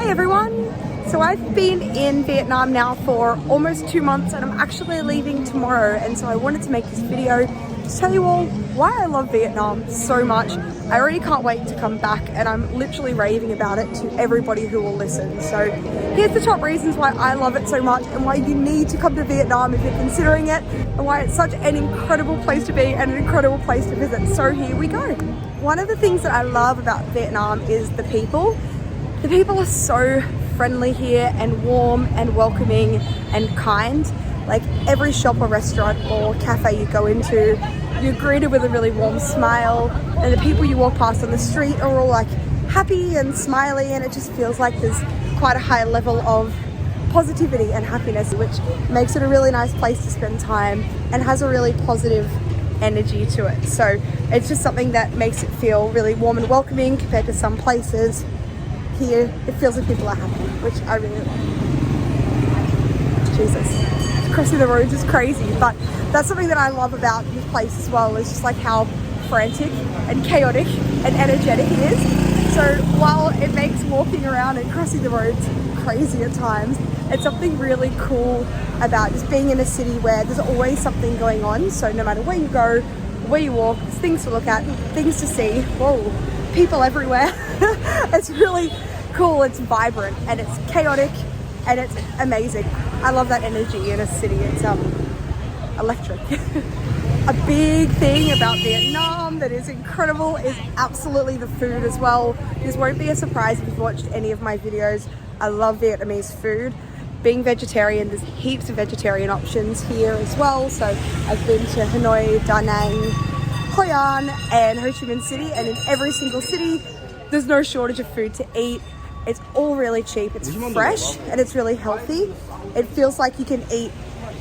Hey everyone! So I've been in Vietnam now for almost 2 months and I'm actually leaving tomorrow, and so I wanted to make this video to tell you all why I love Vietnam so much. I already can't wait to come back and I'm literally raving about it to everybody who will listen. So here's the top reasons why I love it so much and why you need to come to Vietnam if you're considering it, and why it's such an incredible place to be and an incredible place to visit. So here we go. One of the things that I love about Vietnam is the people. The people are so friendly here and warm and welcoming and kind. Like every shop or restaurant or cafe you go into, you're greeted with a really warm smile, and the people you walk past on the street are all like happy and smiley, and it just feels like there's quite a high level of positivity and happiness, which makes it a really nice place to spend time and has a really positive energy to it. So it's just something that makes it feel really warm and welcoming compared to some places. Here it feels like people are happy, which I really love. Jesus, crossing the roads is crazy, but that's something that I love about this place as well, is just like how frantic and chaotic and energetic it is. So while it makes walking around and crossing the roads crazy at times, it's something really cool about just being in a city where there's always something going on. So no matter where you go, where you walk, there's things to look at, things to see. Whoa, people everywhere. It's really cool, it's vibrant and it's chaotic and it's amazing. I love that energy in a city. It's electric. A big thing about Vietnam that is incredible is absolutely the food as well. This won't be a surprise if you've watched any of my videos. I love Vietnamese food. Being vegetarian, there's heaps of vegetarian options here as well. So I've been to Hanoi, Da Nang, Hoi An and Ho Chi Minh City, and in every single city there's no shortage of food to eat. It's all really cheap, it's fresh and it's really healthy. It feels like you can eat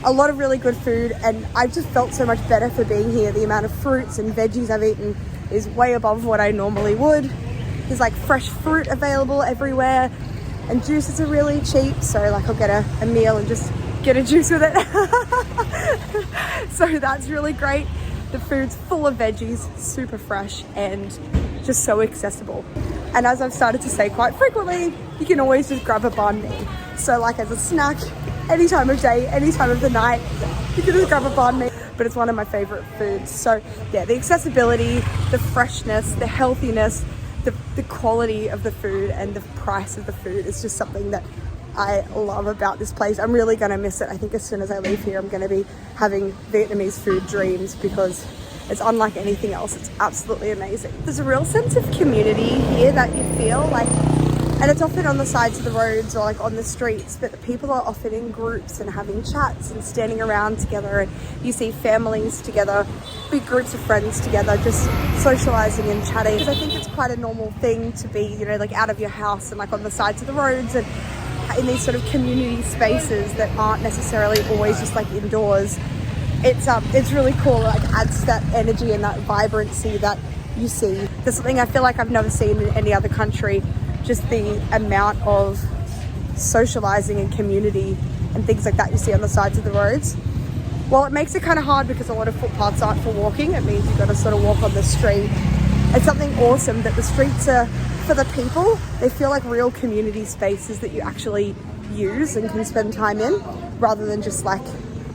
a lot of really good food, and I've just felt so much better for being here. The amount of fruits and veggies I've eaten is way above what I normally would. There's like fresh fruit available everywhere, and juices are really cheap, so like I'll get a meal and just get a juice with it. So that's really great. The food's full of veggies, super fresh and just so accessible. And as I've started to say quite frequently, you can always just grab a banh mi. So like as a snack, any time of day, any time of the night, you can just grab a banh mi. But it's one of my favorite foods. So yeah, the accessibility, the freshness, the healthiness, the quality of the food and the price of the food is just something that I love about this place. I'm really gonna miss it. I think as soon as I leave here, I'm gonna be having Vietnamese food dreams because it's unlike anything else. It's absolutely amazing. There's a real sense of community here that you feel like, and it's often on the sides of the roads or like on the streets, but the people are often in groups and having chats and standing around together, and you see families together, big groups of friends together, just socializing and chatting. Because I think it's quite a normal thing to be, you know, like out of your house and like on the sides of the roads and in these sort of community spaces that aren't necessarily always just like indoors. It's really cool. It like adds to that energy and that vibrancy that you see. There's something I feel like I've never seen in any other country. Just the amount of socializing and community and things like that you see on the sides of the roads. Well, it makes it kind of hard because a lot of footpaths aren't for walking. It means you've got to sort of walk on the street. It's something awesome that the streets are for the people. They feel like real community spaces that you actually use and can spend time in, rather than just like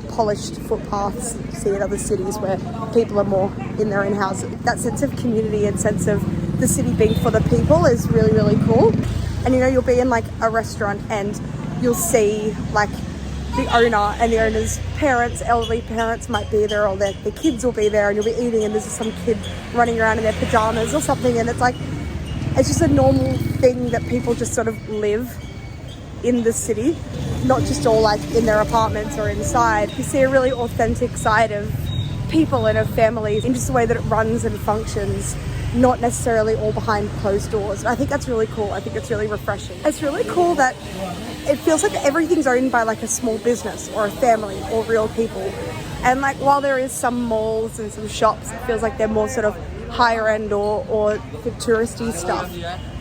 polished footpaths you see in other cities where people are more in their own houses. That sense of community and sense of the city being for the people is really, really cool. And you know, you'll be in like a restaurant and you'll see like the owner and the owner's parents, elderly parents might be there, or their kids will be there, and you'll be eating and there's some kid running around in their pajamas or something, and it's like, it's just a normal thing that people just sort of live in the city, not just all like in their apartments or inside. You see a really authentic side of people and of families in just the way that it runs and functions, not necessarily all behind closed doors. And I think that's really cool. I think it's really refreshing. It's really cool that it feels like everything's owned by like a small business or a family or real people. And like while there is some malls and some shops, it feels like they're more sort of higher end or for touristy stuff.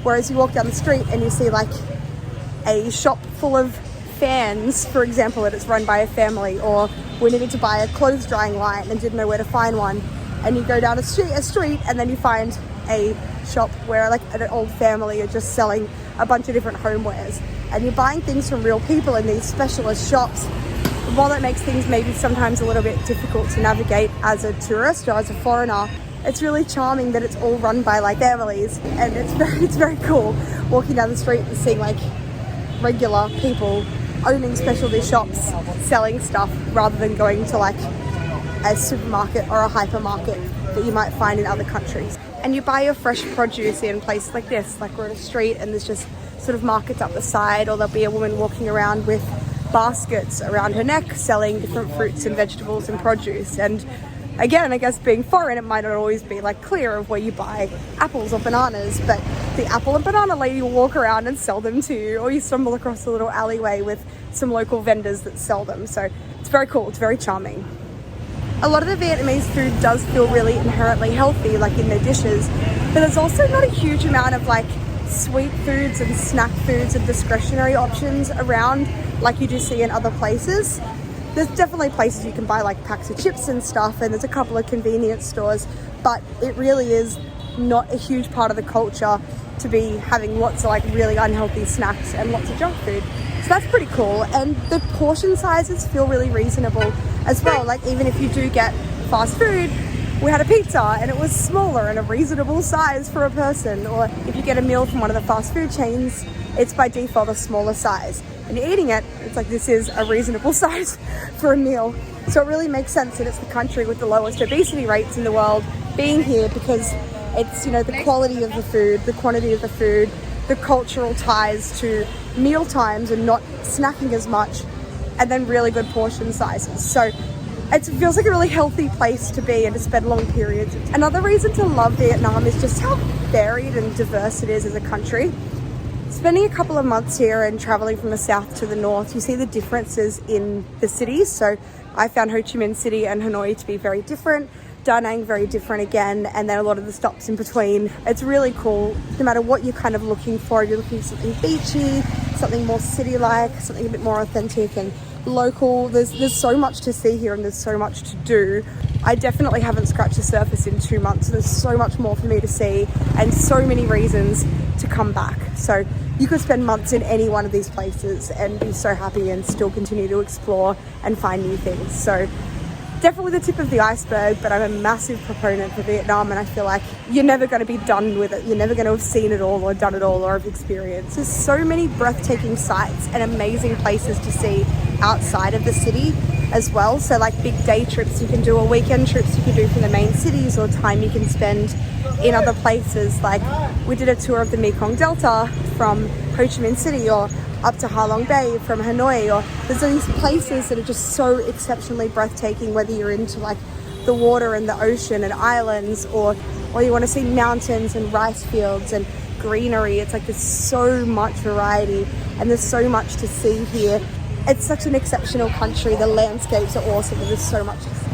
Whereas you walk down the street and you see like a shop full of fans, for example, and it's run by a family, or we needed to buy a clothes drying line and didn't know where to find one, and you go down a street and then you find a shop where like an old family are just selling a bunch of different homewares. And you're buying things from real people in these specialist shops. While that makes things maybe sometimes a little bit difficult to navigate as a tourist or as a foreigner, it's really charming that it's all run by like families, and it's very cool walking down the street and seeing like regular people owning specialty shops selling stuff rather than going to like a supermarket or a hypermarket that you might find in other countries. And you buy your fresh produce in places like this, like we're on a street and there's just sort of markets up the side, or there'll be a woman walking around with baskets around her neck selling different fruits and vegetables and produce. And again, I guess being foreign, it might not always be like clear of where you buy apples or bananas, but the apple and banana lady will walk around and sell them to you, or you stumble across a little alleyway with some local vendors that sell them. So it's very cool, it's very charming. A lot of the Vietnamese food does feel really inherently healthy, like in their dishes, but there's also not a huge amount of like sweet foods and snack foods and discretionary options around like you do see in other places. There's definitely places you can buy like packs of chips and stuff, and there's a couple of convenience stores, but it really is not a huge part of the culture to be having lots of like really unhealthy snacks and lots of junk food. So that's pretty cool. And the portion sizes feel really reasonable as well. Like even if you do get fast food, we had a pizza and it was smaller and a reasonable size for a person. Or if you get a meal from one of the fast food chains, it's by default a smaller size. And you're eating it, it's like this is a reasonable size for a meal. So it really makes sense that it's the country with the lowest obesity rates in the world being here, because it's, you know, the quality of the food, the quantity of the food, the cultural ties to meal times and not snacking as much, and then really good portion sizes. So it feels like a really healthy place to be and to spend long periods. Another reason to love Vietnam is just how varied and diverse it is as a country. Spending a couple of months here and traveling from the south to the north, you see the differences in the cities. So I found Ho Chi Minh City and Hanoi to be very different, Da Nang very different again, and then a lot of the stops in between. It's really cool. No matter what you're kind of looking for, you're looking for something beachy, something more city-like, something a bit more authentic and local. There's so much to see here and there's so much to do. I definitely haven't scratched the surface in 2 months. There's so much more for me to see and so many reasons to come back. So you could spend months in any one of these places and be so happy and still continue to explore and find new things. So definitely the tip of the iceberg, but I'm a massive proponent for Vietnam, and I feel like you're never going to be done with it. You're never going to have seen it all or done it all or have experienced. There's so many breathtaking sights and amazing places to see outside of the city as well. So like big day trips you can do, or weekend trips you can do from the main cities, or time you can spend in other places. Like we did a tour of the Mekong Delta from Ho Chi Minh City, or up to Ha Long Bay from Hanoi, or there's these places that are just so exceptionally breathtaking, whether you're into like the water and the ocean and islands, or you want to see mountains and rice fields and greenery. It's like there's so much variety and there's so much to see here. It's such an exceptional country. The landscapes are awesome and there's so much to see.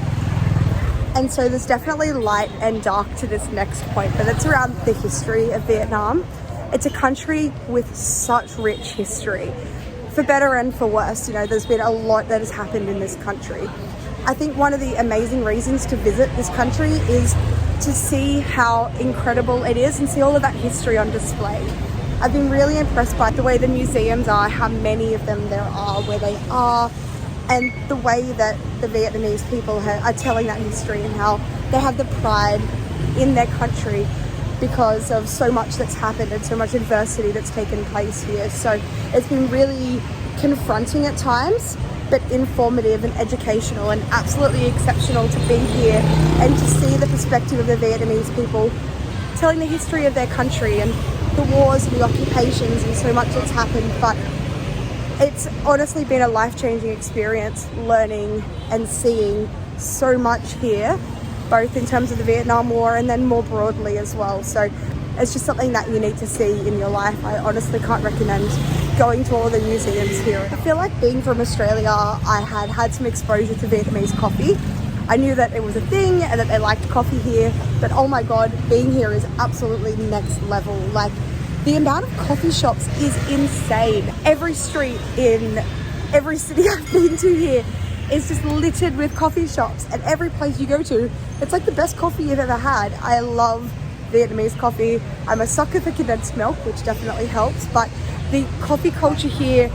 And so there's definitely light and dark to this next point, but it's around the history of Vietnam. It's a country with such rich history, for better and for worse. You know, there's been a lot that has happened in this country. I think one of the amazing reasons to visit this country is to see how incredible it is and see all of that history on display. I've been really impressed by the way the museums are, how many of them there are, where they are, and the way that the Vietnamese people are telling that history, and how they have the pride in their country because of so much that's happened and so much adversity that's taken place here. So it's been really confronting at times, but informative and educational and absolutely exceptional to be here and to see the perspective of the Vietnamese people telling the history of their country and the wars and the occupations and so much that's happened. But it's honestly been a life-changing experience learning and seeing so much here, both in terms of the Vietnam War and then more broadly as well. So it's just something that you need to see in your life. I honestly can't recommend going to all of the museums here. I feel like being from Australia, I had some exposure to Vietnamese coffee. I knew that it was a thing and that they liked coffee here, but oh my God, being here is absolutely next level. Like the amount of coffee shops is insane. Every street in every city I've been to here is just littered with coffee shops, and every place you go to, it's like the best coffee you've ever had. I love Vietnamese coffee. I'm a sucker for condensed milk, which definitely helps, but the coffee culture here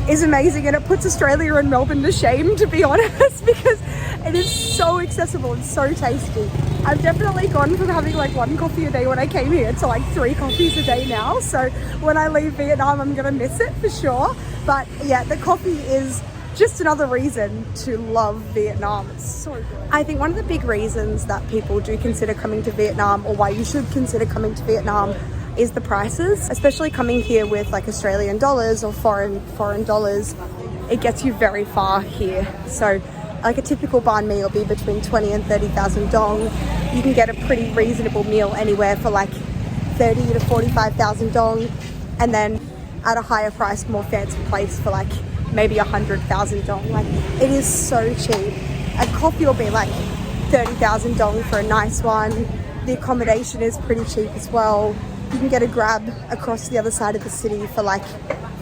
is amazing, and it puts Australia and Melbourne to shame, to be honest, because it is so accessible and so tasty. I've definitely gone from having like 1 coffee a day when I came here to like 3 coffees a day now. So when I leave Vietnam, I'm gonna miss it for sure. But yeah, the coffee is just another reason to love Vietnam. It's so good. I think one of the big reasons that people do consider coming to Vietnam, or why you should consider coming to Vietnam, is the prices. Especially coming here with like Australian dollars or foreign dollars, it gets you very far here. So like a typical banh mi will be between 20 and 30,000 dong. You can get a pretty reasonable meal anywhere for like 30 to 45,000 dong, and then at a higher price, more fancy place for like maybe 100,000 dong. Like, it is so cheap. A coffee will be like 30,000 dong for a nice one. The accommodation is pretty cheap as well. You can get a grab across the other side of the city for like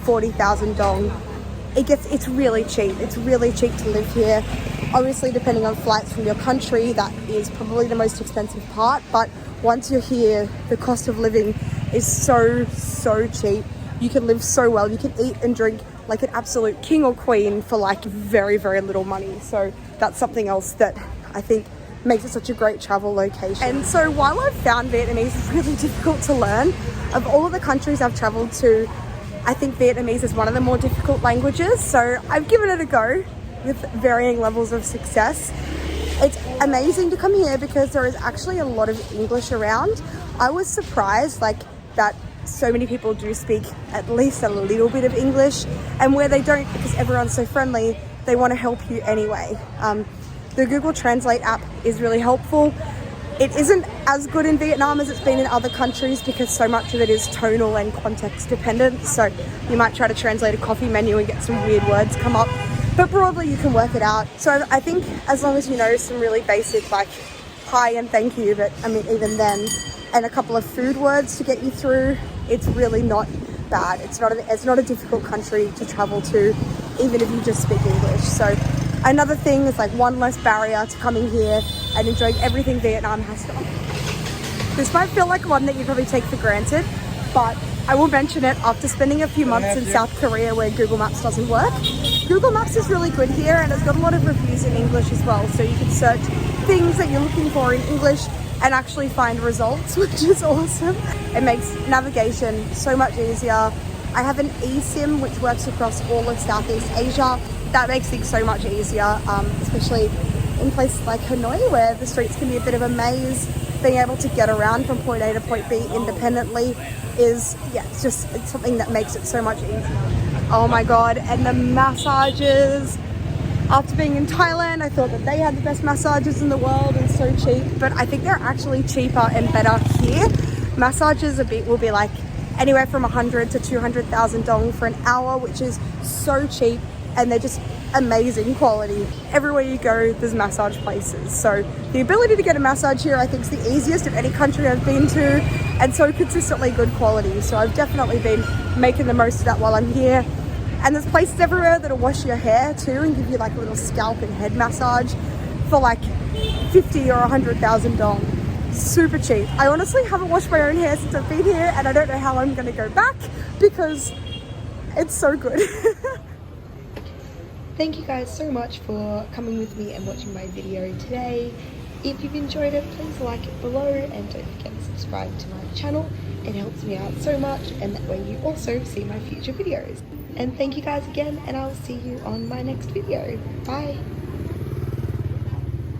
40,000 dong. It's really cheap. It's really cheap to live here. Obviously, depending on flights from your country, that is probably the most expensive part. But once you're here, the cost of living is so cheap. You can live so well. You can eat and drink like an absolute king or queen for like very little money. So that's something else that I think makes it such a great travel location. And so while I've found Vietnamese really difficult to learn, of all of the countries I've traveled to, I think Vietnamese is one of the more difficult languages. So I've given it a go with varying levels of success. It's amazing to come here because there is actually a lot of English around. I was surprised like that so many people do speak at least a little bit of English, and where they don't, because everyone's so friendly, they want to help you anyway. The Google Translate app is really helpful. It isn't as good in Vietnam as it's been in other countries because so much of it is tonal and context dependent. So you might try to translate a coffee menu and get some weird words come up, but broadly you can work it out. So I think as long as you know some really basic like hi and thank you, but I mean even then, and a couple of food words to get you through, it's really not bad. It's not a difficult country to travel to, even if you just speak English. So another thing is like one less barrier to coming here and enjoying everything Vietnam has to offer. This might feel like one that you probably take for granted, but I will mention it after spending a few months in South Korea where Google Maps doesn't work. Google Maps is really good here, and it's got a lot of reviews in English as well, so you can search things that you're looking for in English and actually find results, which is awesome. It makes navigation so much easier. I have an eSIM which works across all of Southeast Asia. That makes things so much easier, especially in places like Hanoi where the streets can be a bit of a maze. Being able to get around from point A to point B independently is, yeah, it's something that makes it so much easier. Oh my God, and the massages. After being in Thailand, I thought that they had the best massages in the world and so cheap, but I think they're actually cheaper and better here. Massages will be like anywhere from 100 to 200,000 dong for an hour, which is so cheap, and they're just amazing quality. Everywhere you go, there's massage places. So the ability to get a massage here, I think, is the easiest of any country I've been to, and so consistently good quality. So I've definitely been making the most of that while I'm here. And there's places everywhere that'll wash your hair too and give you like a little scalp and head massage for like 50 or 100,000 dong. Super cheap. I honestly haven't washed my own hair since I've been here, and I don't know how I'm gonna go back because it's so good. Thank you guys so much for coming with me and watching my video today. If you've enjoyed it, please like it below and don't forget to subscribe to my channel. It helps me out so much, and that way you also see my future videos. And thank you guys again, and I'll see you on my next video. Bye!